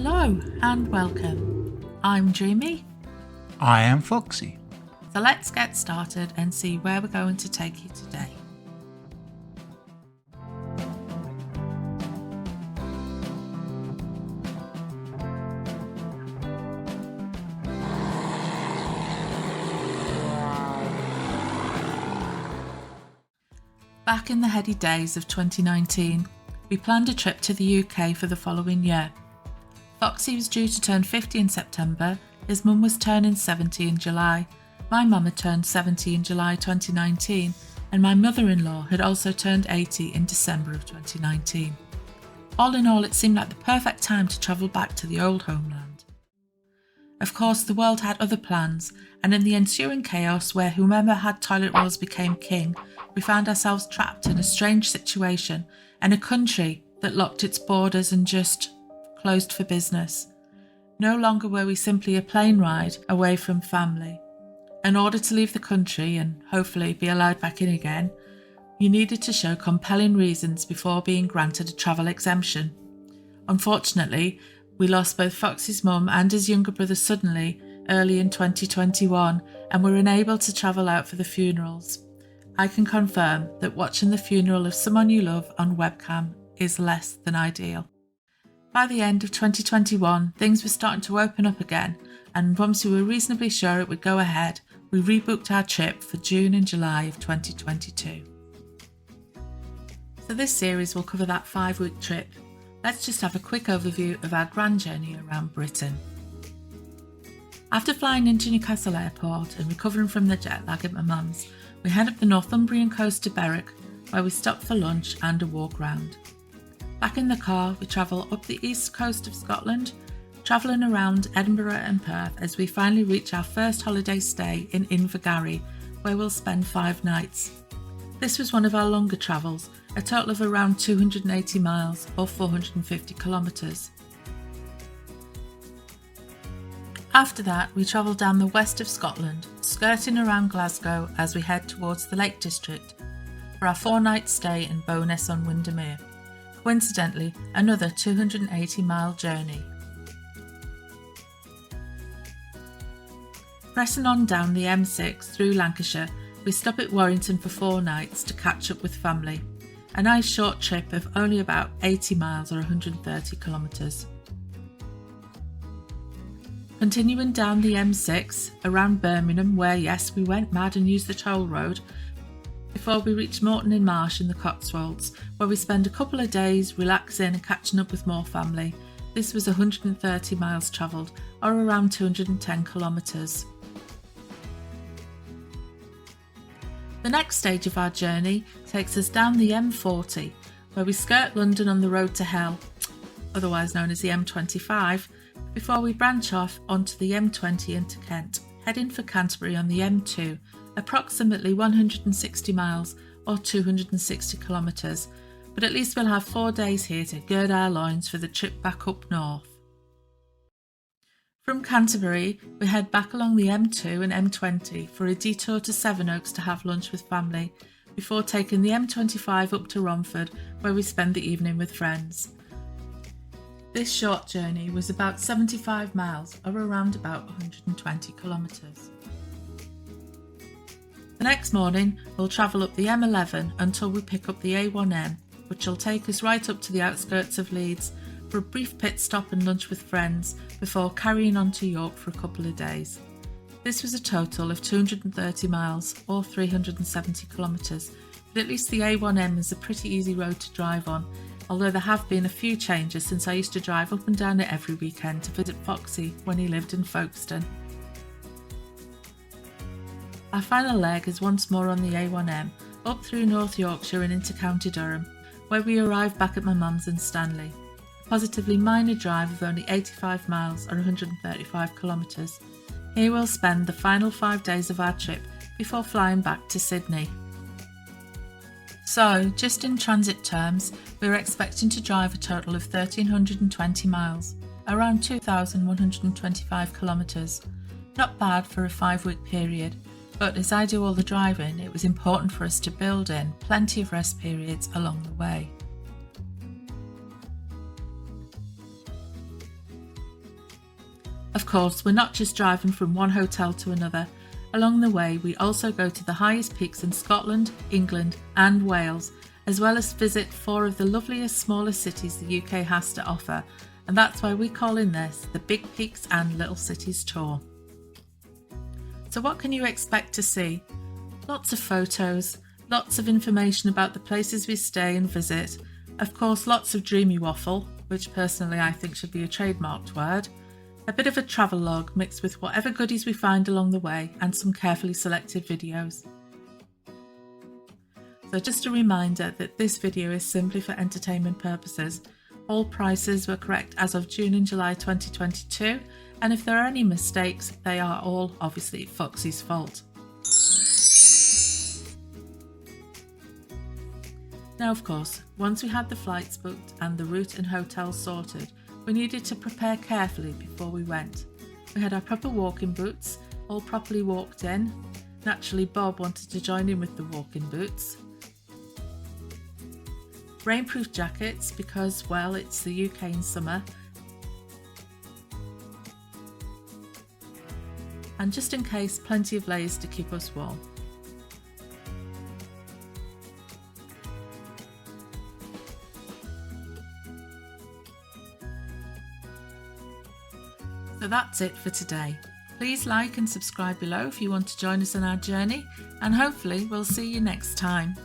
Hello and welcome. I'm Dreamy. I am Foxy. So let's get started and see where we're going to take you today. Back in the heady days of 2019, we planned a trip to the UK for the following year. Foxy was due to turn 50 in September, his mum was turning 70 in July, my mum had turned 70 in July 2019, and my mother-in-law had also turned 80 in December of 2019. All in all, it seemed like the perfect time to travel back to the old homeland. Of course, the world had other plans, and in the ensuing chaos where whomever had toilet rolls became king, we found ourselves trapped in a strange situation and a country that locked its borders and just closed for business. No longer were we simply a plane ride away from family. In order to leave the country and hopefully be allowed back in again, you needed to show compelling reasons before being granted a travel exemption. Unfortunately, we lost both Foxy's mum and his younger brother suddenly early in 2021 and were unable to travel out for the funerals. I can confirm that watching the funeral of someone you love on webcam is less than ideal. By the end of 2021, things were starting to open up again, and once we were reasonably sure it would go ahead, we rebooked our trip for June and July of 2022. So this series will cover that 5-week trip. Let's just have a quick overview of our grand journey around Britain. After flying into Newcastle Airport and recovering from the jet lag at my mum's, we head up the Northumbrian coast to Berwick, where we stop for lunch and a walk round. Back in the car, we travel up the east coast of Scotland, travelling around Edinburgh and Perth as we finally reach our first holiday stay in Invergarry, where we'll spend 5 nights. This was one of our longer travels, a total of around 280 miles or 450 kilometres. After that, we travel down the west of Scotland, skirting around Glasgow as we head towards the Lake District for our 4-night stay in Bowness on Windermere. Coincidentally, another 280-mile journey. Pressing on down the M6 through Lancashire, we stop at Warrington for 4 nights to catch up with family. A nice short trip of only about 80 miles or 130 kilometres. Continuing down the M6 around Birmingham, where yes, we went mad and used the toll road, before we reach Morton in Marsh in the Cotswolds, where we spend a couple of days relaxing and catching up with more family. This was 130 miles travelled, or around 210 kilometres. The next stage of our journey takes us down the M40, where we skirt London on the road to hell, otherwise known as the M25, before we branch off onto the M20 into Kent, heading for Canterbury on the M2, approximately 160 miles or 260 kilometres, but at least we'll have 4 days here to gird our loins for the trip back up north. From Canterbury, we head back along the M2 and M20 for a detour to Sevenoaks to have lunch with family, before taking the M25 up to Romford, where we spend the evening with friends. This short journey was about 75 miles or around about 120 kilometres. The next morning, we'll travel up the M11 until we pick up the A1M, which will take us right up to the outskirts of Leeds for a brief pit stop and lunch with friends before carrying on to York for a couple of days. This was a total of 230 miles or 370 kilometres, but at least the A1M is a pretty easy road to drive on, although there have been a few changes since I used to drive up and down it every weekend to visit Foxy when he lived in Folkestone. Our final leg is once more on the A1M, up through North Yorkshire and into County Durham, where we arrive back at my mum's in Stanley. A positively minor drive of only 85 miles or 135 kilometres. Here we'll spend the final 5 days of our trip before flying back to Sydney. So, just in transit terms, we were expecting to drive a total of 1,320 miles, around 2,125 kilometres. Not bad for a 5-week period, but as I do all the driving, it was important for us to build in plenty of rest periods along the way. course, we're not just driving from one hotel to another. Along the way, we also go to the highest peaks in Scotland, England and Wales, as well as visit 4 of the loveliest smaller cities the UK has to offer, and that's why we call in this the Big Peaks and Little Cities Tour. So what can you expect to see? Lots of photos, lots of information about the places we stay and visit, of course lots of dreamy waffle, which personally I think should be a trademarked word, a bit of a travellogue mixed with whatever goodies we find along the way and some carefully selected videos. So just a reminder that this video is simply for entertainment purposes. All prices were correct as of June and July 2022, and if there are any mistakes, they are all obviously Foxy's fault. Now of course, once we had the flights booked and the route and hotels sorted, we needed to prepare carefully before we went. We had our proper walking boots, all properly walked in. Naturally, Bob wanted to join in with the walking boots. Rainproof jackets because, well, it's the UK in summer. And just in case, plenty of layers to keep us warm. So that's it for today. Please like and subscribe below if you want to join us on our journey, and hopefully we'll see you next time.